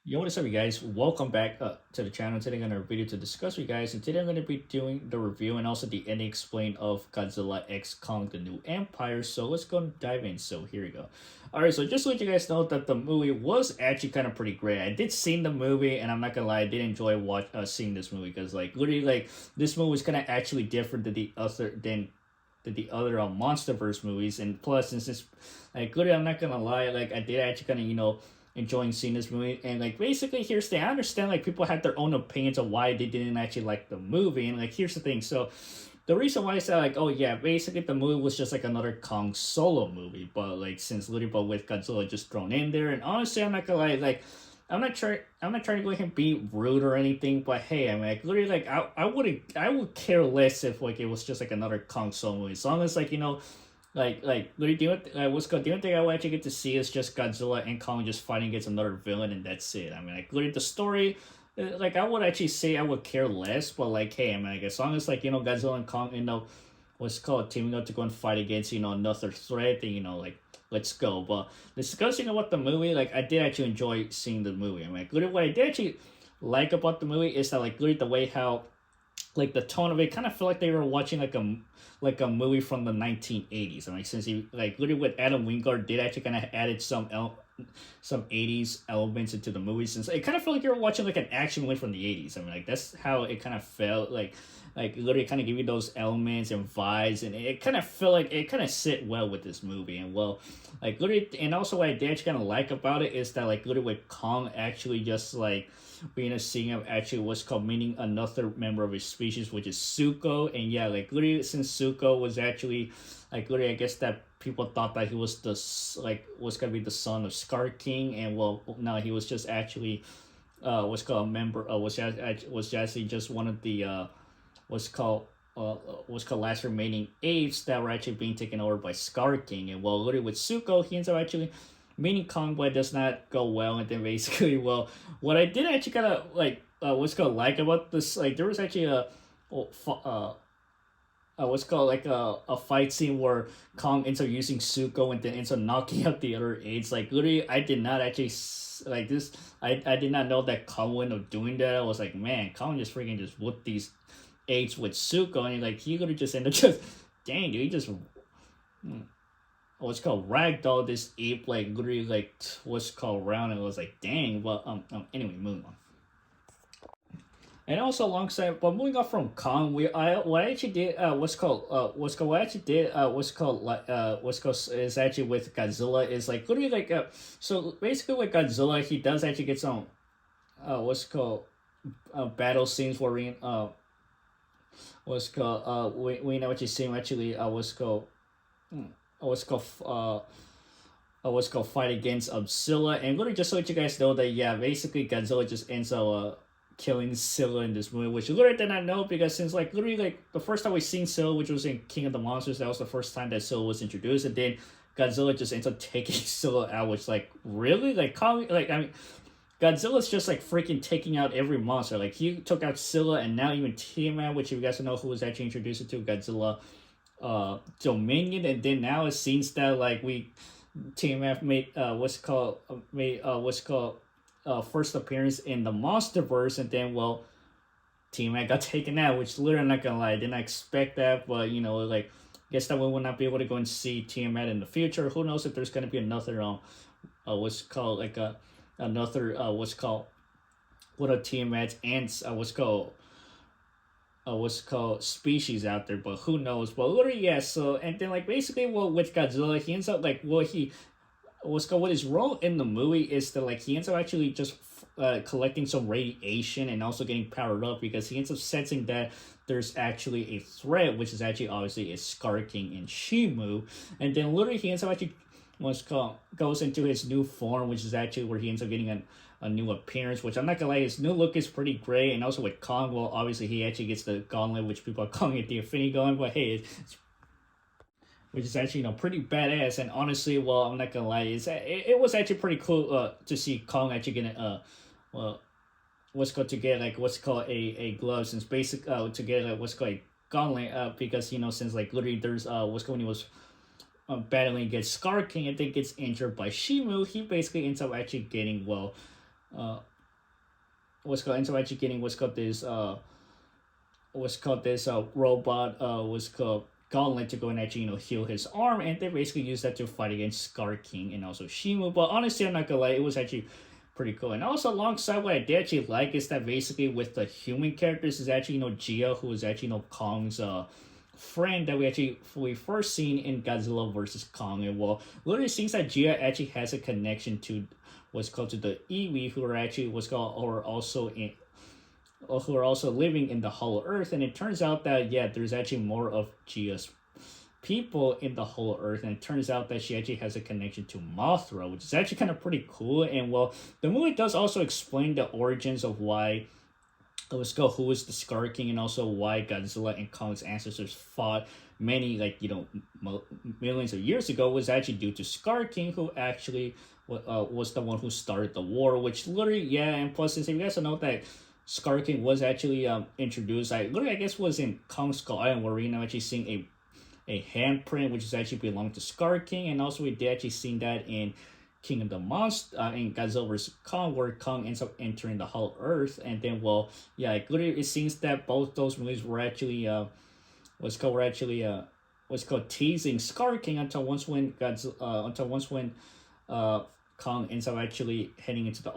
Yo, what is up, you guys? Welcome back to the channel. Today, I'm going to video to discuss with you guys, and today I'm going to be doing the review and also the ending explain of Godzilla X Kong: The New Empire. So let's go and dive in. So here we go. All right, so just to let you guys know that the movie was actually kind of pretty great. I did see the movie, and I'm not gonna lie, I did enjoy seeing this movie because literally this movie was kind of actually different than the other MonsterVerse movies, and plus since this literally I'm not gonna lie, I did actually kind of enjoying seeing this movie. And basically here's the thing, I understand people had their own opinions of why they didn't actually like the movie, and here's the thing. So the reason why I said oh yeah, basically the movie was just another Kong solo movie, but since literally but with Godzilla just thrown in there. And honestly, I'm not gonna lie, I'm not trying to go ahead and be rude or anything, but hey, I mean literally I would care less if it was just another Kong solo movie, as long as literally the only thing I would actually get to see is just Godzilla and Kong just fighting against another villain, and that's it. I mean literally the story, I would actually say I would care less, but hey, I mean as long as Godzilla and Kong what's called teaming up to go and fight against another threat, then let's go. But discussing about the movie, I did actually enjoy seeing the movie. I mean literally what I did actually like about the movie is that literally the way how the tone of it kind of felt like they were watching a movie from the 1980s. I mean, since he literally with Adam Wingard did actually kind of added some 80s elements into the movie, since it kind of felt like you were watching an action movie from the 80s. I mean, that's how it kind of felt literally kind of give you those elements and vibes, and it kind of felt like it kind of sit well with this movie. And well, literally, and also what I did actually kind of like about it is that literally with Kong actually just being a seeing of actually what's called meeting another member of his species, which is Suko. And yeah, literally since Suko was actually literally I guess that people thought that he was was gonna be the son of Scar King, and well no, he was just actually what's called a member was actually just one of the what's called last remaining apes that were actually being taken over by Scar King. And well literally with Suko, he ends up actually meaning Convoy does not go well. And then basically, well, what I did actually kind of what's called like about this, there was actually what's called a fight scene where Kong ends up using Suko and then ends up knocking out the other aides. Literally, I did not actually like this. I did not know that Kong would end up doing that. I was like, man, Kong just freaking just whooped these aides with Suko, and he could have just ended up just dang, dude, he just what's called ragdoll this ape literally what's called round, and it was dang. Well anyway, moving on. And also alongside, but moving on from Kong, what I actually did what I actually did what's called is actually with Godzilla is literally so basically with Godzilla he does actually get some what's called battle scenes where we know what you see actually what's called what's called fight against Zilla. And literally just to let you guys know that yeah, basically Godzilla just ends up killing Scylla in this movie, which literally did not know, because since literally the first time we seen Scylla, which was in King of the Monsters, that was the first time that Scylla was introduced, and then Godzilla just ends up taking Scylla out, which really I mean Godzilla's just freaking taking out every monster. He took out Scylla, and now even Tiamat, which if you guys don't know who was actually introduced to Godzilla Dominion. And then now it seems that we TMF made what's called first appearance in the MonsterVerse, and then well TMF got taken out, which literally I'm not gonna lie, I didn't expect that. But guess that we will not be able to go and see TMF in the future. Who knows if there's gonna be another what's called another what's called what a TMF and what's called species out there, but who knows. But literally yeah, so and then basically well with Godzilla he ends up what his role in the movie is that he ends up actually just collecting some radiation and also getting powered up, because he ends up sensing that there's actually a threat, which is actually obviously a Scar King and Shimu. And then literally he ends up actually goes into his new form, which is actually where he ends up getting a new appearance, which I'm not gonna lie, his new look is pretty great. And also with Kong, well obviously he actually gets the gauntlet, which people are calling it the Infinity Gauntlet, but hey, it's which is actually pretty badass. And honestly, well I'm not gonna lie, it was actually pretty cool to see Kong actually getting well what's called to get what's called a glove, since basic to get what's called a gauntlet, because since literally there's what's called when he was battling against Scar King, I think gets injured by Shimu, he basically ends up actually getting what's called, ends up actually getting what's called this robot what's called gauntlet to go and actually heal his arm, and they basically use that to fight against Scar King and also Shimu. But honestly, I'm not gonna lie, it was actually pretty cool. And also alongside, what I did actually like is that basically with the human characters is actually Gia, who is actually Kong's friend that we first seen in Godzilla versus Kong. And well, literally seems that Gia actually has a connection to what's called to the Iwi, who are actually what's called or also in who are also living in the Hollow Earth. And it turns out that yeah, there's actually more of Gia's people in the Hollow Earth, and it turns out that she actually has a connection to Mothra, which is actually kind of pretty cool. And well, the movie does also explain the origins of why let's go who is the Scar King, and also why Godzilla and Kong's ancestors fought many millions of years ago was actually due to Scar King, who actually was the one who started the war. Which literally, yeah, and plus since you guys know that Scar King was actually introduced, I guess was in Kong Skull Island, where we actually seeing a handprint which is actually belonged to Scar King, and also we did actually seen that in King of the Monster in Godzilla vs Kong, where Kong ends up entering the Hollow Earth. And then well, yeah, it seems that both those movies were actually what's called teasing Scar King until once when Kong ends up actually heading into the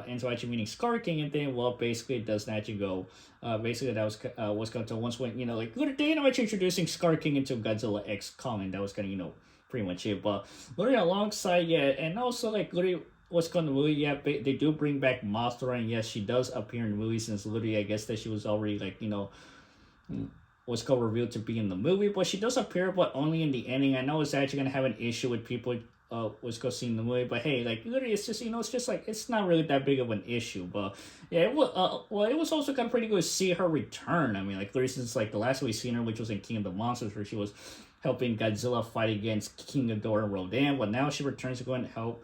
ends up actually meeting Scar King. And then well, basically it doesn't actually go basically that was going to once when they end up actually introducing Scar King into Godzilla X Kong, and that was gonna pretty much it. But literally alongside, yeah, and also literally what's going to the movie, yeah, they do bring back Mothra, and yes, she does appear in the movie, since literally I guess that she was already what's called revealed to be in the movie. But she does appear, but only in the ending. I know it's actually gonna have an issue with people what's called seeing the movie, but hey, literally it's just it's just it's not really that big of an issue. But yeah, it was it was also kind of pretty good to see her return. I mean, literally since the last we seen her, which was in King of the Monsters, where she was helping Godzilla fight against King Ghidorah and Rodan. But now she returns to go and help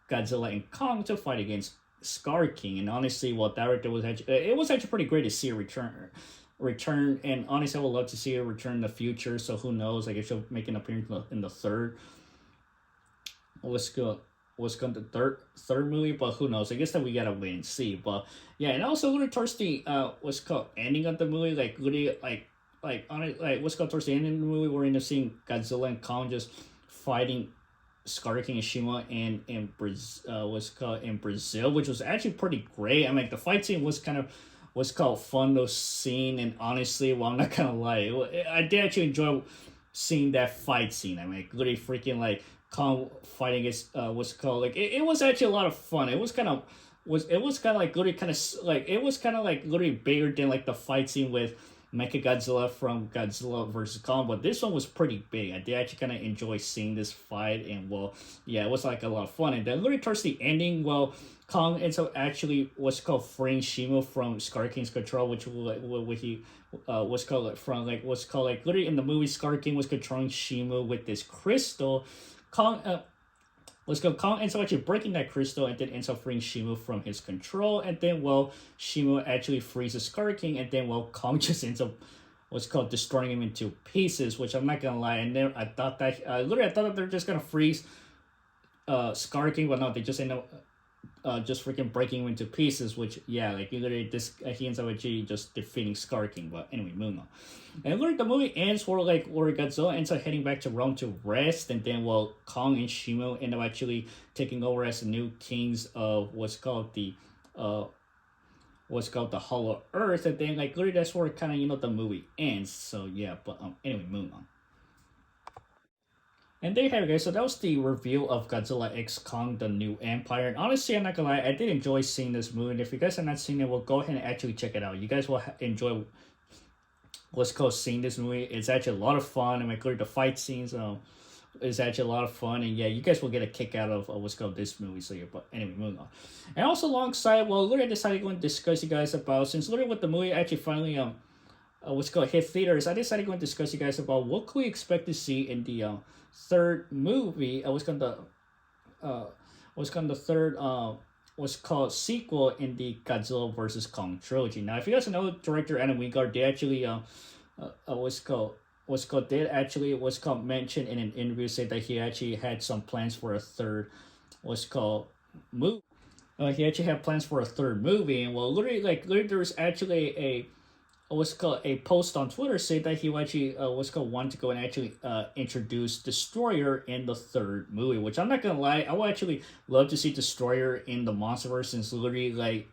Godzilla and Kong to fight against Scar King. And honestly, that was actually it was actually pretty great to see her return. And honestly, I would love to see her return in the future. So who knows? If she'll make an appearance in the third. Let's go. What's going the third movie? But who knows? I guess that we gotta wait and see. But yeah, and also literally towards the what's called ending of the movie, literally what's called towards the end of the movie, we're into seeing Godzilla and Kong just fighting Scar King and Shima in Brazil, what's called in Brazil, which was actually pretty great. I mean, the fight scene was kind of what's called fun to scene, and honestly, well, I'm not gonna lie, I did actually enjoy seeing that fight scene. I mean, literally freaking Kong fighting against what's called it was actually a lot of fun. It was kind of literally kind of it was kind of literally bigger than the fight scene with Mechagodzilla from Godzilla vs Kong, but this one was pretty big. I did actually kind of enjoy seeing this fight, and well, yeah, it was a lot of fun. And then literally towards the ending, well, Kong ends up actually what's called freeing Shimo from Scar King's control, which he what's called literally in the movie, Scar King was controlling Shimo with this crystal. Kong Kong ends up actually breaking that crystal, and then ends up freeing Shimo from his control. And then well, Shimo actually frees the Scar King, and then well, Kong just ends up what's called destroying him into pieces. Which I'm not gonna lie, and then I thought that they're just gonna freeze Scar King, but no, they just end up just freaking breaking him into pieces. Which yeah, literally he ends up actually just defeating Scar King. But anyway, moving on. And literally the movie ends where Godzilla ends up heading back to Rome to rest, and then well, Kong and Shimo end up actually taking over as the new kings of what's called the Hollow Earth. And then literally that's where kind of the movie ends. So yeah, but anyway, moving on. And there you have it, guys. So that was the reveal of Godzilla X Kong, the New Empire. And honestly, I'm not gonna lie, I did enjoy seeing this movie. And if you guys have not seen it, well, go ahead and actually check it out. You guys will enjoy what's called seeing this movie. It's actually a lot of fun. And clearly the fight scenes is actually a lot of fun. And yeah, you guys will get a kick out of what's called this movie. So yeah, but anyway, moving on. And also alongside, well, literally I decided to go and discuss you guys about, since literally with the movie actually finally what's called hit theaters, I decided to go and discuss you guys about what could we expect to see in the third movie. What's called the third what's called sequel in the Godzilla vs Kong trilogy. Now, if you guys know director Adam Wingard, they actually what's called mentioned in an interview, said that he actually had some plans for a third what's called movie. he actually had plans for a third movie, and well, literally there was actually a what's called a post on Twitter say that he actually what's called wanted to go and actually introduce Destroyer in the third movie. Which I'm not gonna lie, I would actually love to see Destroyer in the MonsterVerse, since literally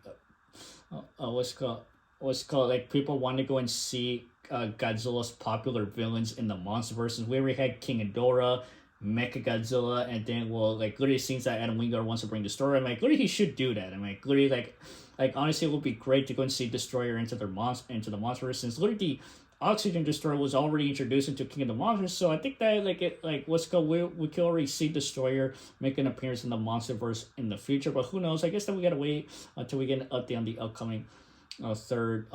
what's called like people want to go and see Godzilla's popular villains in the MonsterVerse. Since we already had King Ghidorah, Mecha Godzilla, and then well, like literally seems that Adam Wingard wants to bring Destroyer. I'm like, literally he should do that. I'm like, literally like honestly, it would be great to go and see Destroyer into into the MonsterVerse, since literally the Oxygen Destroyer was already introduced into King of the Monsters. So I think that what's called we can already see Destroyer make an appearance in the MonsterVerse in the future. But who knows? I guess that we gotta wait until we get an update on the upcoming third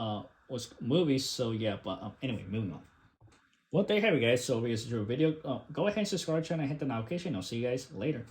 was movies. So yeah, but anyway, moving on. Well, there you have it, guys. So if you guys enjoyed the video, go ahead and subscribe to the channel and hit the notification. I'll see you guys later.